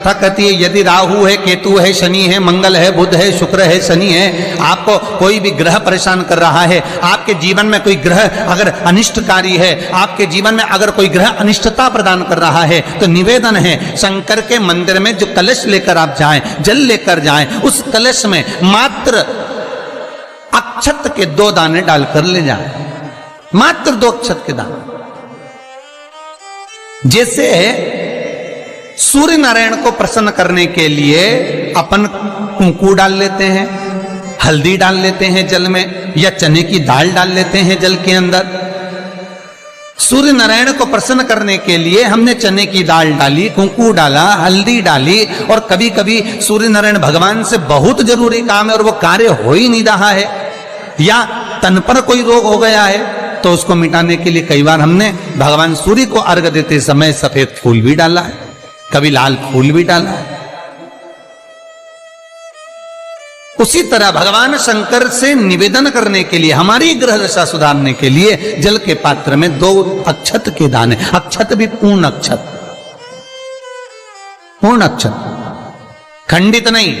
कथा कहती है यदि राहु है, केतु है, शनि है, मंगल है, बुध है, शुक्र है, शनि है, आपको कोई भी ग्रह परेशान कर रहा है, आपके जीवन में कोई ग्रह अगर अनिष्टकारी है, आपके जीवन में अगर कोई ग्रह अनिष्टता प्रदान कर रहा है, तो निवेदन है शंकर के मंदिर में जो कलश लेकर आप जाएं, जल लेकर जाएं, उस कलश में मात्र अक्षत के 2 दाने डालकर ले जाएं, मात्र 2 अक्षत के दाने। जैसे सूर्य नारायण को प्रसन्न करने के लिए अपन कुंकू डाल लेते हैं, हल्दी डाल लेते हैं जल में, या चने की दाल डाल लेते हैं जल के अंदर। सूर्य नारायण को प्रसन्न करने के लिए हमने चने की दाल डाली, कुंकू डाला, हल्दी डाली, और कभी कभी सूर्य नारायण भगवान से बहुत जरूरी काम है और वो कार्य हो ही नहीं रहा है, या तन पर कोई रोग हो गया है, तो उसको मिटाने के लिए कई बार हमने भगवान सूर्य को अर्घ देते समय सफेद फूल भी डाला है, कभी लाल फूल भी डाला है। उसी तरह भगवान शंकर से निवेदन करने के लिए, हमारी ग्रह दशा सुधारने के लिए जल के पात्र में 2 अक्षत के दाने, अक्षत भी पूर्ण अक्षत, पूर्ण अक्षत, खंडित नहीं,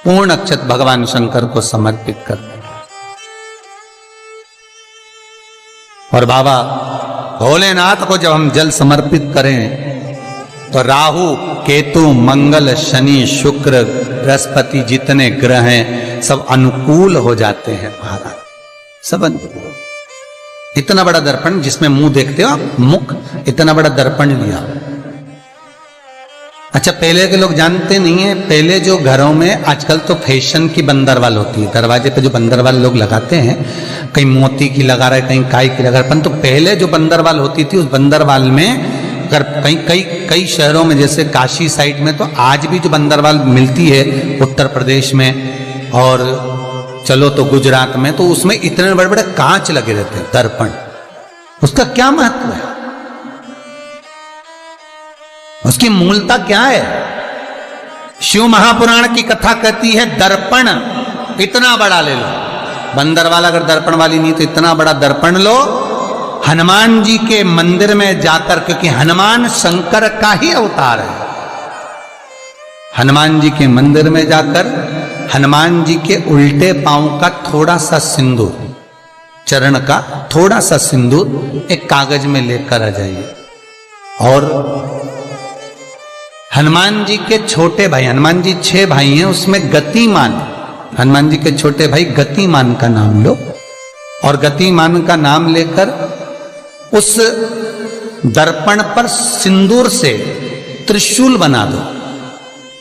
पूर्ण अक्षत भगवान शंकर को समर्पित करते। और बाबा भोलेनाथ को जब हम जल समर्पित करें तो राहु, केतु, मंगल, शनि, शुक्र, बृहस्पति जितने ग्रह हैं सब अनुकूल हो जाते हैं महाराज, सब अनुकूल। इतना बड़ा दर्पण जिसमें मुंह देखते हो आप, मुख, इतना बड़ा दर्पण लिया। अच्छा, पहले के लोग जानते नहीं है, पहले जो घरों में, आजकल तो फैशन की बंदरवाल होती है, दरवाजे पे जो बंदरवाल लोग लगाते हैं, कहीं मोती की लगा रहे, कहीं काय की लगा रहे, परंतु पहले जो बंदरवाल होती थी उस बंदरवाल में अगर कई शहरों में जैसे काशी साइड में, तो आज भी जो बंदरवाल मिलती है उत्तर प्रदेश में, और चलो तो गुजरात में, तो उसमें इतने बड़े बड़े कांच लगे रहते हैं, दर्पण। उसका क्या महत्व है, उसकी मूलता क्या है? शिव महापुराण की कथा कहती है दर्पण इतना बड़ा ले लो, बंदरवाल अगर दर्पण वाली नहीं तो इतना बड़ा दर्पण लो, हनुमान जी के मंदिर में जाकर, क्योंकि हनुमान शंकर का ही अवतार है, हनुमान जी के मंदिर में जाकर हनुमान जी के उल्टे पांव का थोड़ा सा सिंदूर, चरण का थोड़ा सा सिंदूर एक कागज में लेकर आ जाइए, और हनुमान जी के छोटे भाई, हनुमान जी 6 भाई हैं, उसमें गतिमान, हनुमान जी के छोटे भाई गतिमान का नाम लो, और गतिमान का नाम लेकर उस दर्पण पर सिंदूर से त्रिशूल बना दो,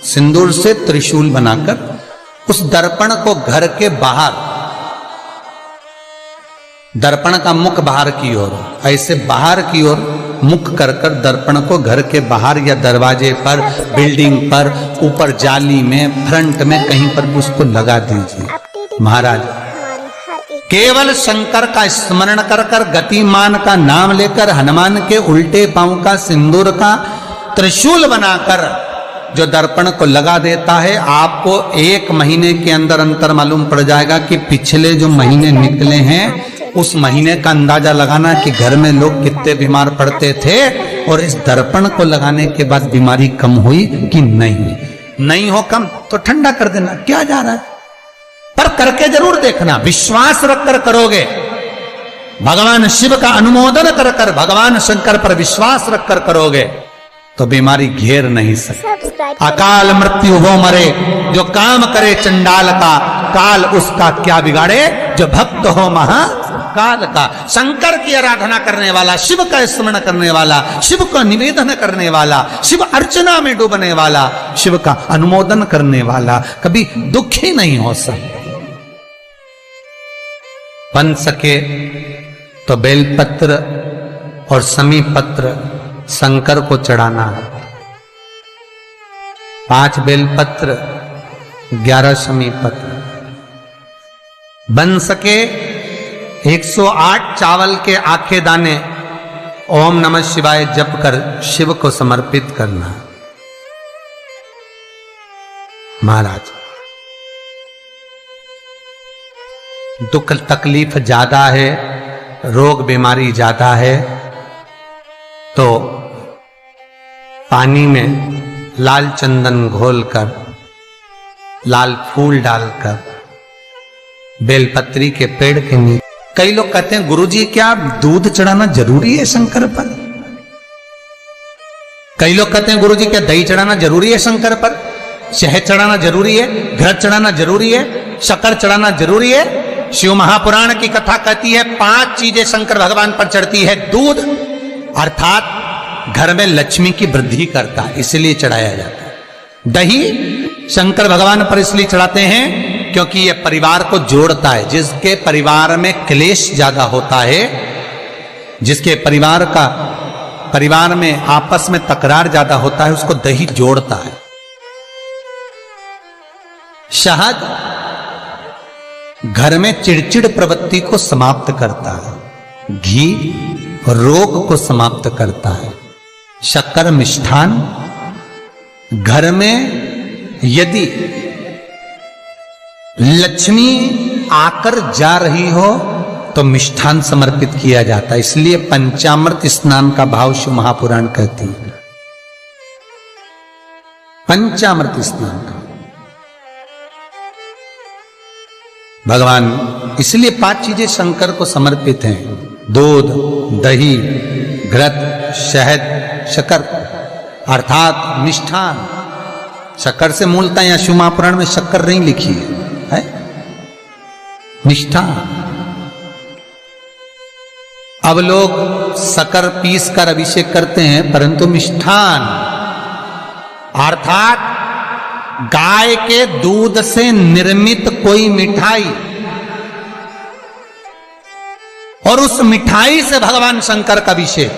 सिंदूर से त्रिशूल बनाकर उस दर्पण को घर के बाहर, दर्पण का मुख बाहर की ओर, ऐसे बाहर की ओर मुख कर कर दर्पण को घर के बाहर या दरवाजे पर, बिल्डिंग पर, ऊपर जाली में, फ्रंट में, कहीं पर भी उसको लगा दीजिए। महाराज केवल शंकर का स्मरण कर कर, गतिमान का नाम लेकर, हनुमान के उल्टे पांव का सिंदूर का त्रिशूल बनाकर जो दर्पण को लगा देता है, आपको 1 महीने के अंदर अंतर मालूम पड़ जाएगा कि पिछले जो महीने निकले हैं उस महीने का अंदाजा लगाना कि घर में लोग कितने बीमार पड़ते थे, और इस दर्पण को लगाने के बाद बीमारी कम हुई कि नहीं हो कम तो ठंडा कर देना, क्या जा रहा है, पर करके जरूर देखना, विश्वास रखकर करोगे, भगवान शिव का अनुमोदन कर कर, भगवान शंकर पर विश्वास रखकर करोगे तो बीमारी घेर नहीं सकती। अकाल मृत्यु हो मरे जो काम करे चंडाल का, काल उसका क्या बिगाड़े जो भक्त हो महाकाल का। शंकर की आराधना करने वाला, शिव का स्मरण करने वाला, शिव का निवेदन करने वाला, शिव अर्चना में डूबने वाला, शिव का अनुमोदन करने वाला कभी दुखी नहीं हो सकता। बन सके तो बेलपत्र और समी पत्र शंकर को चढ़ाना है, 5 बेलपत्र, 11 समी पत्र। बन सके 108 चावल के आखे दाने ओम नमः शिवाय जप कर शिव को समर्पित करना। महाराज दुख तकलीफ ज्यादा है, रोग बीमारी ज्यादा है, तो पानी में लाल चंदन घोलकर, लाल फूल डालकर, बेलपत्री के पेड़ के नीचे। कई लोग कहते हैं गुरुजी क्या दूध चढ़ाना जरूरी है शंकर पर? कई लोग कहते हैं गुरुजी क्या दही चढ़ाना जरूरी है शंकर पर? शहद चढ़ाना जरूरी है? घृत चढ़ाना जरूरी है? शक्कर चढ़ाना जरूरी है? शिव महापुराण की कथा कहती है 5 चीजें शंकर भगवान पर चढ़ती है। दूध अर्थात घर में लक्ष्मी की वृद्धि करता है, इसलिए चढ़ाया जाता है। दही शंकर भगवान पर इसलिए चढ़ाते हैं क्योंकि यह परिवार को जोड़ता है। जिसके परिवार में क्लेश ज्यादा होता है, जिसके परिवार में आपस में तकरार ज्यादा होता है, उसको दही जोड़ता है। शहद घर में चिड़चिड़ प्रवृत्ति को समाप्त करता है। घी रोग को समाप्त करता है। शक्कर मिष्ठान घर में यदि लक्ष्मी आकर जा रही हो तो मिष्ठान समर्पित किया जाता है। इसलिए पंचामृत स्नान का भाव शिव महापुराण कहती है। पंचामृत स्नान का भगवान, इसलिए 5 चीजें शंकर को समर्पित हैं। दूध, दही, घृत, शहद, शक्कर अर्थात मिष्ठान। शक्कर से मूलतः यहां शिव महापुराण में शक्कर नहीं लिखी है, मिष्ठान। अब लोग शक्कर पीस कर अभिषेक करते हैं, परंतु मिष्ठान अर्थात गाय के दूध से निर्मित कोई मिठाई, और उस मिठाई से भगवान शंकर का अभिषेक।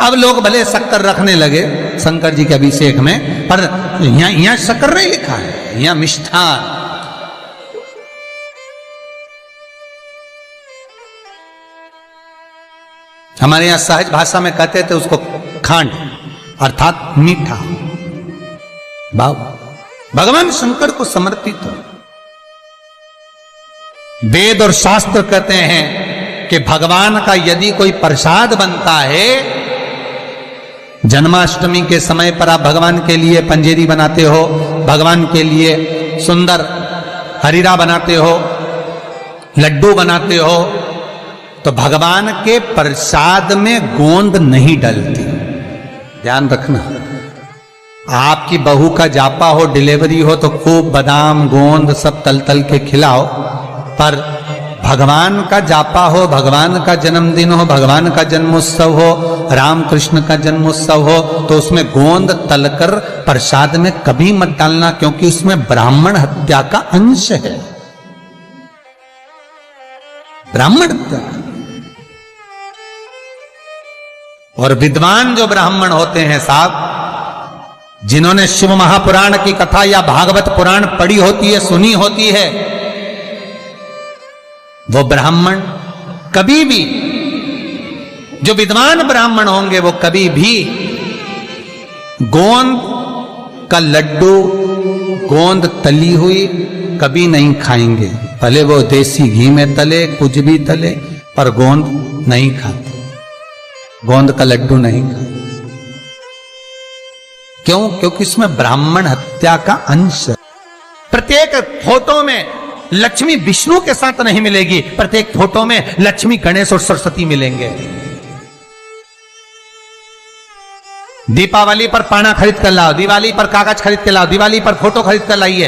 अब लोग भले शक्कर रखने लगे शंकर जी के अभिषेक में, पर यहां शक्कर नहीं लिखा है, यहां मिष्ठान। हमारे यहां सहज भाषा में कहते थे उसको खांड अर्थात मीठा। भगवान शंकर को समर्पित हो। वेद और शास्त्र कहते हैं कि भगवान का यदि कोई प्रसाद बनता है, जन्माष्टमी के समय पर आप भगवान के लिए पंजेरी बनाते हो, भगवान के लिए सुंदर हरीरा बनाते हो, लड्डू बनाते हो, तो भगवान के प्रसाद में गोंद नहीं डलती। ध्यान रखना, आपकी बहू का जापा हो, डिलीवरी हो तो खूब बादाम गोंद सब तल तल के खिलाओ, पर भगवान का जापा हो, भगवान का जन्मदिन हो, भगवान का जन्मोत्सव हो, राम कृष्ण का जन्मोत्सव हो, तो उसमें गोंद तलकर प्रसाद में कभी मत डालना, क्योंकि उसमें ब्राह्मण हत्या का अंश है। ब्राह्मण हत्या। और विद्वान जो ब्राह्मण होते हैं साहब, जिन्होंने शिव महापुराण की कथा या भागवत पुराण पढ़ी होती है, सुनी होती है, वो ब्राह्मण कभी भी, जो विद्वान ब्राह्मण होंगे वो कभी भी गोंद का लड्डू, गोंद तली हुई कभी नहीं खाएंगे। भले वो देसी घी में तले, कुछ भी तले, पर गोंद नहीं खाते, गोंद का लड्डू नहीं खाते। क्यों? क्योंकि इसमें ब्राह्मण हत्या का अंश है। प्रत्येक फोटो में लक्ष्मी विष्णु के साथ नहीं मिलेगी, प्रत्येक फोटो में लक्ष्मी गणेश और सरस्वती मिलेंगे। दीपावली पर पाना खरीद कर लाओ, दिवाली पर कागज खरीद कर लाओ, दिवाली पर फोटो खरीद कर लाइए।